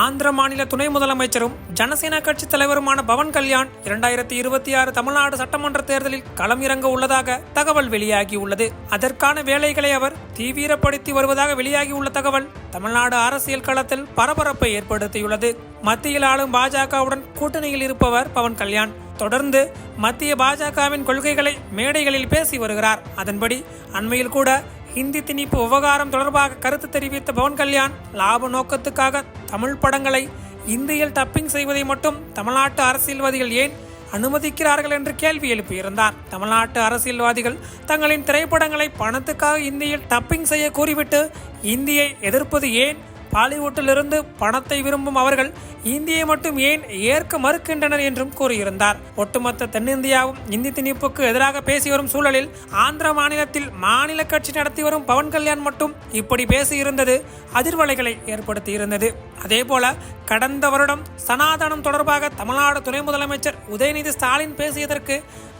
ஆந்திர மாநில துணை முதலமைச்சரும் ஜனசேனா கட்சி தலைவருமான பவன் கல்யாண் 2026 தமிழ்நாடு சட்டமன்ற தேர்தலில் களம் இறங்க உள்ளதாக தகவல் வெளியாகியுள்ளது. அதற்கான வேலைகளை அவர் தீவிரப்படுத்தி வருவதாக வெளியாகியுள்ள தகவல் தமிழ்நாடு அரசியல் களத்தில் பரபரப்பை ஏற்படுத்தியுள்ளது. மத்தியில் ஆளும் பாஜகவுடன் கூட்டணியில் இருப்பவர் பவன் கல்யாண் தொடர்ந்து மத்திய பாஜகவின் கொள்கைகளை மேடைகளில் பேசி வருகிறார். அதன்படி அண்மையில் கூட ஹிந்தி திணிப்பு விவகாரம் தொடர்பாக கருத்து தெரிவித்த பவன் கல்யாண் லாப நோக்கத்துக்காக தமிழ் படங்களை இந்தியில் டப்பிங் செய்வதை மட்டும் தமிழ்நாட்டு அரசியல்வாதிகள் ஏன் அனுமதிக்கிறார்கள் என்று கேள்வி எழுப்பியிருந்தார். தமிழ்நாட்டு அரசியல்வாதிகள் தங்களின் திரைப்படங்களை பணத்துக்காக இந்தியில் டப்பிங் செய்ய கூறிவிட்டு இந்தியை எதிர்ப்பது ஏன்? பாலிவுட்டிலிருந்து பணத்தை விரும்பும் அவர்கள் இந்தியை மட்டும் ஏன் ஏற்க மறுக்கின்றனர் என்றும் கூறியிருந்தார். ஒட்டுமொத்த தென்னிந்தியாவும் இந்தி திணிப்புக்கு எதிராக பேசி வரும் சூழலில் ஆந்திர மாநிலத்தில் மாநில கட்சி நடத்தி வரும் பவன் கல்யாண் மட்டும் இப்படி பேசியிருந்தது அதிர்வலைகளை ஏற்படுத்தியிருந்தது. அதேபோல கடந்த வருடம் சனாதனம் தொடர்பாக தமிழ்நாடு துணை முதலமைச்சர் உதயநிதி ஸ்டாலின் பேசியதற்கு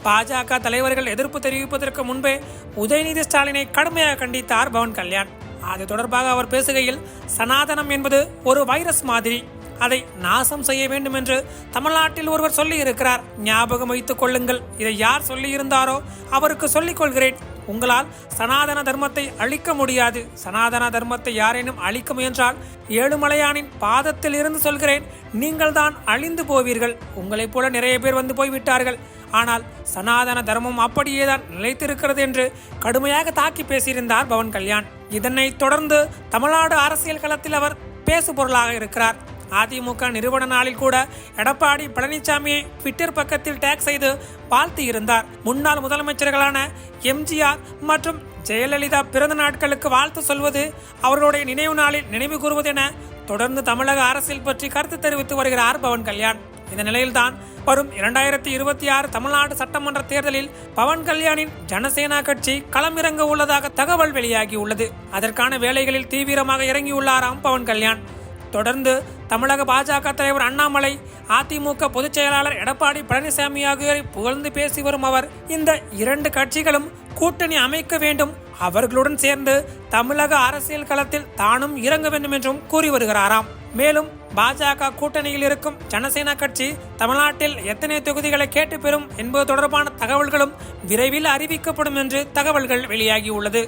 பாஜக தலைவர்கள் எதிர்ப்பு தெரிவிப்பதற்கு முன்பே உதயநிதி ஸ்டாலினை கடுமையாக கண்டித்தார் பவன் கல்யாண். அது தொடர்பாக அவர் பேசுகையில், சனாதனம் என்பது ஒரு வைரஸ் மாதிரி, அதை நாசம் செய்ய வேண்டும் என்று தமிழ்நாட்டில் ஒருவர் சொல்லி இருக்கிறார். ஞாபகம் வைத்துக் கொள்ளுங்கள். இதை யார் சொல்லி இருந்தாரோ அவருக்கு சொல்லிக் கொள்கிறேன். உங்களால் சனாதன தர்மத்தை அழிக்க முடியாது. சனாதன தர்மத்தை யாரேனும் அழிக்க முயன்றால் ஏழுமலையானின் பாதத்தில் இருந்து சொல்கிறேன், நீங்கள் தான் அழிந்து போவீர்கள். உங்களைப் போல நிறைய பேர் வந்து போய்விட்டார்கள். ஆனால் சனாதன தர்மம் அப்படியேதான் நிலைத்திருக்கிறது என்று கடுமையாக தாக்கி பேசியிருந்தார் பவன் கல்யாண். இதனைத் தொடர்ந்து தமிழ்நாடு அரசியல் களத்தில் அவர் பேசு பொருளாக இருக்கிறார். அதிமுக நிறுவன நாளில் கூட எடப்பாடி பழனிசாமியை ட்விட்டர் பக்கத்தில் டேக் செய்து வாழ்த்து இருந்தார். முன்னாள் முதலமைச்சர்களான எம்ஜிஆர் மற்றும் ஜெயலலிதா பிறந்த நாட்களுக்கு வாழ்த்து சொல்வது, அவர்களுடைய நினைவு நாளில் நினைவு கூறுவது என தொடர்ந்து தமிழக அரசியல் பற்றி கருத்து தெரிவித்து வருகிறார் பவன் கல்யாண். இந்த நிலையில்தான் வரும் 2026 தமிழ்நாடு சட்டமன்ற தேர்தலில் பவன் கல்யாணின் ஜனசேனா கட்சி களமிறங்க உள்ளதாக தகவல் வெளியாகியுள்ளது. அதற்கான வேலைகளில் தீவிரமாக இறங்கியுள்ளாராம் பவன் கல்யாண். தொடர்ந்து தமிழக பாஜக தலைவர் அண்ணாமலை, அதிமுக பொதுச் செயலாளர் எடப்பாடி பழனிசாமி ஆகியோரை புகழ்ந்து பேசி வரும் அவர் இந்த இரண்டு கட்சிகளும் கூட்டணி அமைக்க வேண்டும், அவர்களுடன் சேர்ந்து தமிழக அரசியல் களத்தில் தானும் இறங்க வேண்டும் என்றும் கூறி வருகிறாராம். மேலும் பாஜக கூட்டணியில் இருக்கும் ஜனசேனா கட்சி தமிழ்நாட்டில் எத்தனை தொகுதிகளை கேட்டு பெறும் என்பது தொடர்பான தகவல்களும் விரைவில் அறிவிக்கப்படும் என்று தகவல்கள் வெளியாகியுள்ளது.